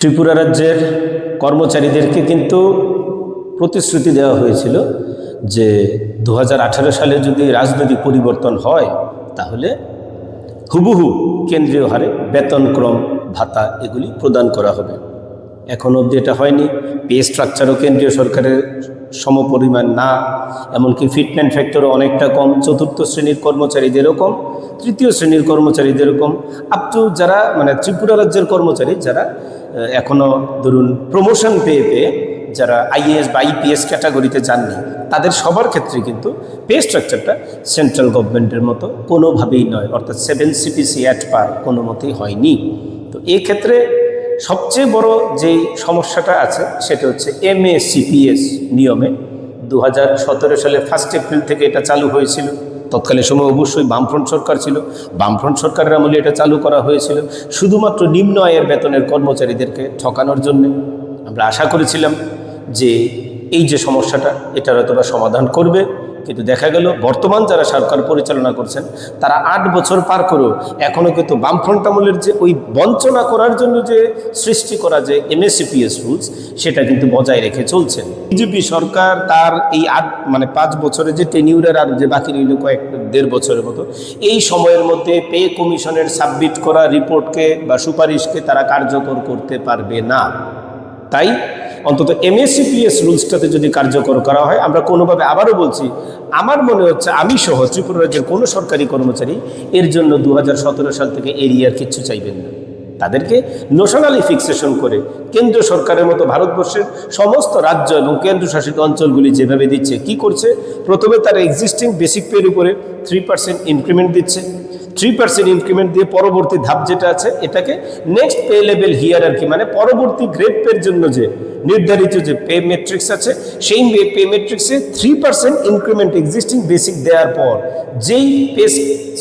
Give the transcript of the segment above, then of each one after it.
ত্রিপুরা রাজ্যের কর্মচারীদেরকে কিন্তু প্রতিশ্রুতি দেওয়া হয়েছিল যে 2018 সালে যদি রাজনৈতিক পরিবর্তন হয় তাহলে হুবহু কেন্দ্রীয় হারে বেতনক্রম ভাতা এগুলি প্রদান করা হবে। এখন অবধি এটা হয়নি। পে স্ট্রাকচারও কেন্দ্রীয় সরকারের সমপরিমাণ না, এমনকি ফিটমেন্ট ফ্যাক্টরও অনেকটা কম। চতুর্থ শ্রেণীর কর্মচারীদেরও কম, তৃতীয় শ্রেণীর কর্মচারীদেরও কম, আপ টু যারা ত্রিপুরা রাজ্যের কর্মচারী যারা এখনও ধরুন প্রমোশন পেয়ে যারা আইএএস বা আইপিএস ক্যাটাগরিতে যাননি, তাদের সবার ক্ষেত্রে কিন্তু পে স্ট্রাকচারটা সেন্ট্রাল গভর্নমেন্টের মতো কোনোভাবেই নয়, অর্থাৎ 7 CPC অ্যাট পার কোনো মতেই হয়নি। তো এক্ষেত্রে সবচেয়ে বড় যেই সমস্যাটা আছে সেটা হচ্ছে MACPS নিয়মে 2017 সালে 1 এপ্রিল থেকে এটা চালু হয়েছিল। তৎকালীন সময় অবশ্যই বামফ্রন্ট সরকার ছিল, বামফ্রন্ট সরকারের আমলে এটা চালু করা হয়েছিল শুধুমাত্র নিম্ন আয়ের বেতনের কর্মচারীদেরকে ঠকানোর জন্য। আমরা আশা করেছিলাম যে এই যে সমস্যাটা এটার হয়তোবা সমাধান করবে, কিন্তু দেখা গেল বর্তমান যারা সরকার পরিচালনা করছেন তারা 8 বছর পার করেও এখনও কিন্তু বামফ্রন্ট আমলের যে ওই বঞ্চনা করার জন্য যে সৃষ্টি করা যে MACPS রুলস সেটা কিন্তু বজায় রেখে চলছেন। বিজেপি সরকার তার এই 5 বছরের যে টেনিউরের আর যে বাকি রইল 1.5 বছরের মতো, এই সময়ের মধ্যে পে কমিশনের সাবমিট করা রিপোর্টকে বা সুপারিশকে তারা কার্যকর করতে পারবে না। তাই অন্তত MACPS রুলসটাতে যদি কার্যকর করা হয়, আমরা কোনোভাবে আবারও বলছি, আমার মনে হচ্ছে আমি সহ ত্রিপুরা রাজ্যের কোনো সরকারি কর্মচারী এর জন্য 2017 সাল থেকে এরিয়ার কিচ্ছু চাইবেন না। তাদেরকে ন্যাশনালি ফিক্সেশন করে কেন্দ্র সরকারের মতো ভারতবর্ষের সমস্ত রাজ্য এবং কেন্দ্রশাসিত অঞ্চলগুলি যেভাবে দিচ্ছে, কি করছে, প্রথমে তার এক্সিস্টিং বেসিক পের উপরে 3% ইনক্রিমেন্ট দিচ্ছে। 3% ইনক্রিমেন্ট দিয়ে পরবর্তী ধাপ যেটা আছে এটাকে নেক্সট পে লেভেল হিয়ারার্কি, পরবর্তী গ্রেড পের জন্য যে নির্ধারিত যে পে ম্যাট্রিক্স আছে সেই পে ম্যাট্রিক্সে 3% ইনক্রিমেন্ট এক্সিস্টিং বেসিক দেওয়ার পর যেই পে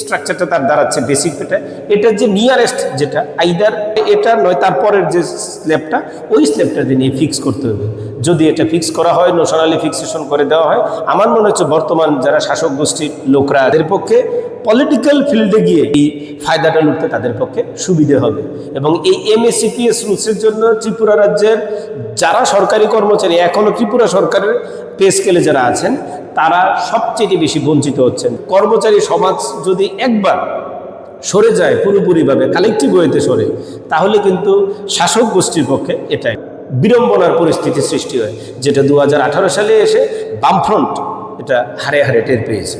স্ট্রাকচারটা তার দাঁড়াচ্ছে বেসিক পেটা, এটার যে নিয়ারেস্ট যেটা আইদার এটা নয় তারপরের যে স্ল্যাবটা, ওই স্ল্যাবটা নিয়ে ফিক্স করতে হবে। যদি এটা ফিক্স করা হয়, ন্যাশনালি ফিক্সেশন করে দেওয়া হয়, আমার মনে হচ্ছে বর্তমান যারা শাসক গোষ্ঠীর লোকরা এদের পক্ষে পলিটিক্যাল ফিল্ডে গিয়ে এই ফায়দাটা লুটতে তাদের পক্ষে সুবিধে হবে। এবং এই MACPS রুলসের জন্য ত্রিপুরা রাজ্যের যারা সরকারি কর্মচারী এখনও ত্রিপুরা সরকারের পে স্কেলে যারা আছেন তারা সবচেয়ে বেশি বঞ্চিত হচ্ছেন। কর্মচারী সমাজ যদি একবার সরে যায় পুরোপুরিভাবে, কালেকটিভ ওয়েতে সরে, তাহলে কিন্তু শাসক গোষ্ঠীর পক্ষে এটা বিড়ম্বনার পরিস্থিতি সৃষ্টি হয়, যেটা 2018 সালে এসে বামফ্রন্ট এটা হারে হারে টের পেয়েছে।